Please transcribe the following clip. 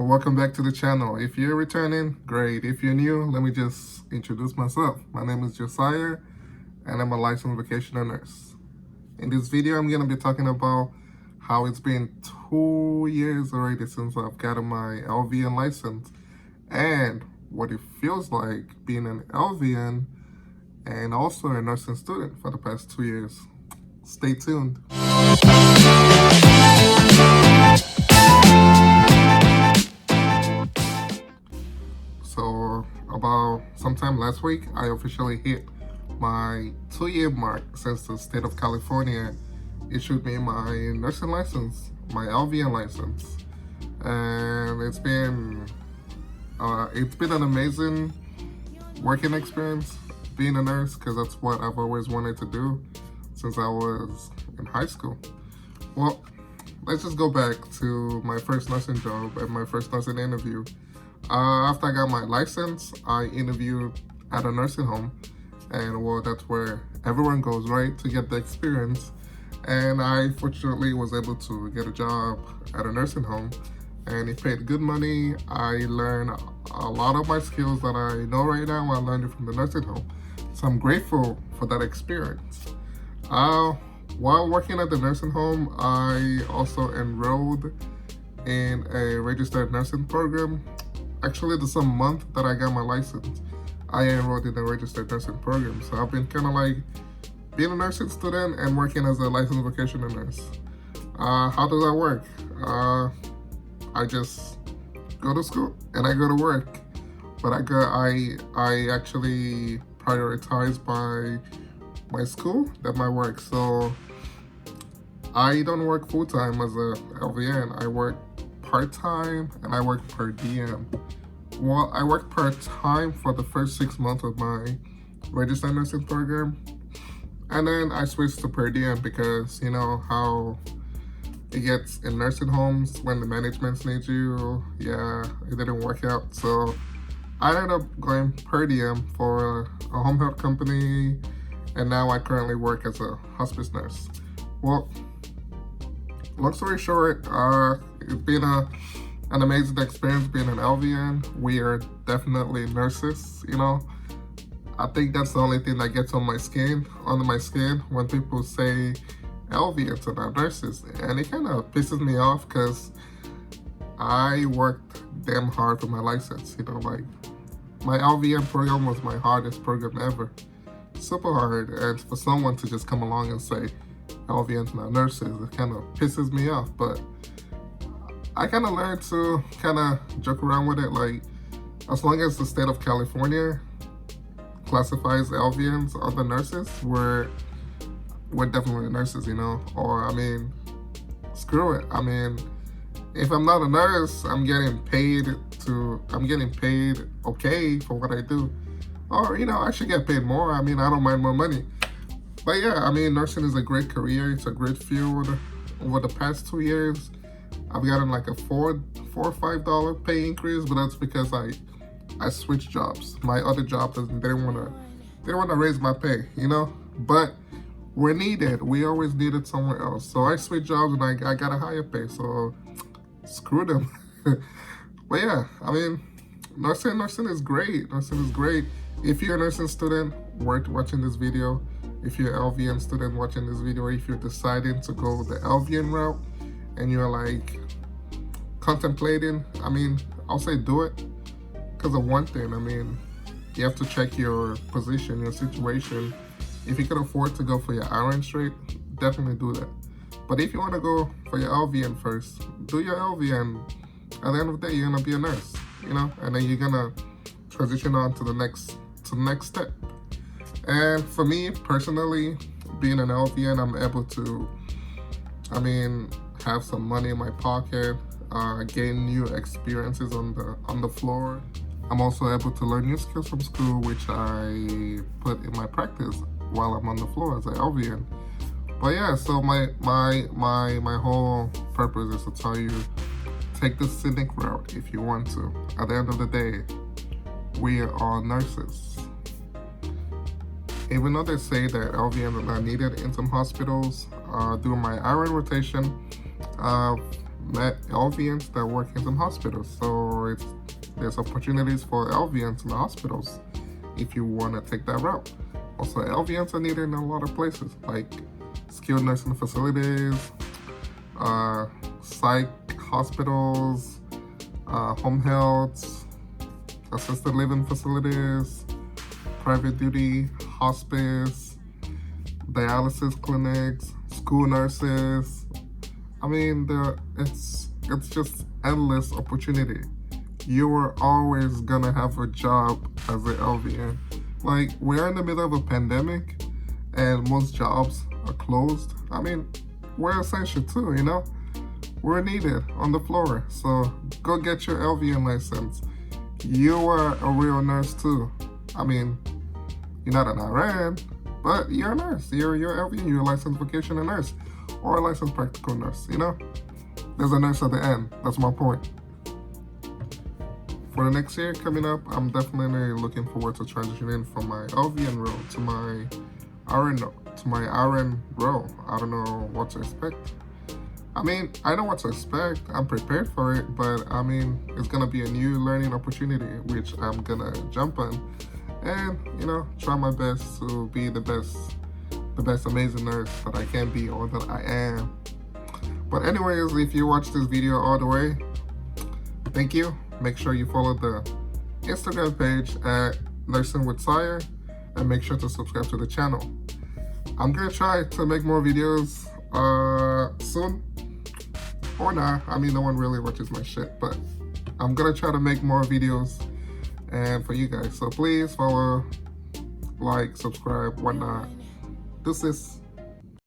Well, welcome back to the channel. If you're returning, great. If you're new, let me just introduce myself. My name is Josiah, and I'm a licensed vocational nurse. In this video, I'm going to be talking about how it's been 2 years already since I've gotten my LVN license, and what it feels like being an LVN and also a nursing student for the past 2 years. Stay tuned. So about sometime last week, I officially hit my 2-year mark since the state of California issued me my nursing license, my LVN license, and it's been an amazing working experience being a nurse, because that's what I've always wanted to do since I was in high school. Well, let's just go back to my first nursing job and my first nursing interview. After I got my license, I interviewed at a nursing home, and well, that's where everyone goes, right, to get the experience. And I fortunately was able to get a job at a nursing home, and it paid good money. I learned a lot of my skills that I know right now. I learned it from the nursing home, so I'm grateful for that experience. While working at the nursing home, I also enrolled in a registered nursing program. Actually, the same month that I got my license, I enrolled in a registered nursing program. So I've been kind of like being a nursing student and working as a licensed vocational nurse. How does that work? I just go to school and I go to work, but I actually prioritize my school than my work. So I don't work full time as a LVN. I work part-time and I work per diem. Well, I worked part-time for the first 6 months of my registered nursing program, and then I switched to per diem because you know how it gets in nursing homes when the management needs you. Yeah, it didn't work out, so I ended up going per diem for a home health company, and now I currently work as a hospice nurse. Well, long story short, it's been an amazing experience being an LVN. We are definitely nurses, you know. I think that's the only thing that gets under my skin when people say LVNs are not nurses. And it kind of pisses me off because I worked damn hard for my license, you know, like my LVN program was my hardest program ever. Super hard, and for someone to just come along and say LVNs not nurses, it kind of pisses me off. But I kind of learned to kind of joke around with it, like as long as the state of California classifies LVNs other nurses, we're definitely nurses, you know. Or I mean, screw it. I mean, if I'm not a nurse, I'm getting paid okay for what I do. Or, you know, I should get paid more. I mean, I don't mind more money. But yeah, I mean, nursing is a great career. It's a great field. Over the past 2 years, I've gotten like a $4 or $5 pay increase, but that's because I switched jobs. My other job didn't want to raise my pay, you know. But we're needed. We always needed somewhere else. So I switched jobs and I got a higher pay. So screw them. But yeah, I mean, nursing is great. Nursing is great. If you're a nursing student watching this video, if you're an LVN student watching this video, if you're deciding to go the LVN route and you're like contemplating, I mean, I'll say do it because of one thing. I mean, you have to check your position, your situation. If you can afford to go for your RN straight, definitely do that. But if you want to go for your LVN first, do your LVN. At the end of the day, you're gonna be a nurse, you know, and then you're gonna transition on to the next step. And for me personally, being an LVN, I'm able to, I mean, have some money in my pocket, gain new experiences on the floor. I'm also able to learn new skills from school, which I put in my practice while I'm on the floor as an LVN. But yeah, so my whole purpose is to tell you, take the scenic route if you want to. At the end of the day, we are all nurses. Even though they say that LVNs are not needed in some hospitals, during my RN rotation, met LVNs that work in some hospitals. So there's opportunities for LVNs in the hospitals if you want to take that route. Also, LVNs are needed in a lot of places, like skilled nursing facilities, psych hospitals, home health, assisted living facilities, private duty, hospice, dialysis clinics, school nurses. I mean, it's just endless opportunity. You are always gonna have a job as an LVN. Like, we're in the middle of a pandemic and most jobs are closed. I mean, we're essential too, you know? We're needed on the floor. So go get your LVN license. You are a real nurse too. I mean, you're not an RN, but you're a nurse. You're LVN, you're a licensed vocational nurse or a licensed practical nurse, you know? There's a nurse at the end. That's my point. For the next year coming up, I'm definitely looking forward to transitioning from my LVN role to my RN role. I don't know what to expect. I mean, I know what to expect. I'm prepared for it, but I mean, it's gonna be a new learning opportunity, which I'm gonna jump on and, you know, try my best to be the best amazing nurse that I can be or that I am. But anyways, if you watch this video all the way, thank you. Make sure you follow the Instagram page at Nursing with Sire and make sure to subscribe to the channel. I'm gonna try to make more videos soon or not. I mean, no one really watches my shit, but I'm gonna try to make more videos and for you guys. So please follow, like, subscribe, whatnot. This is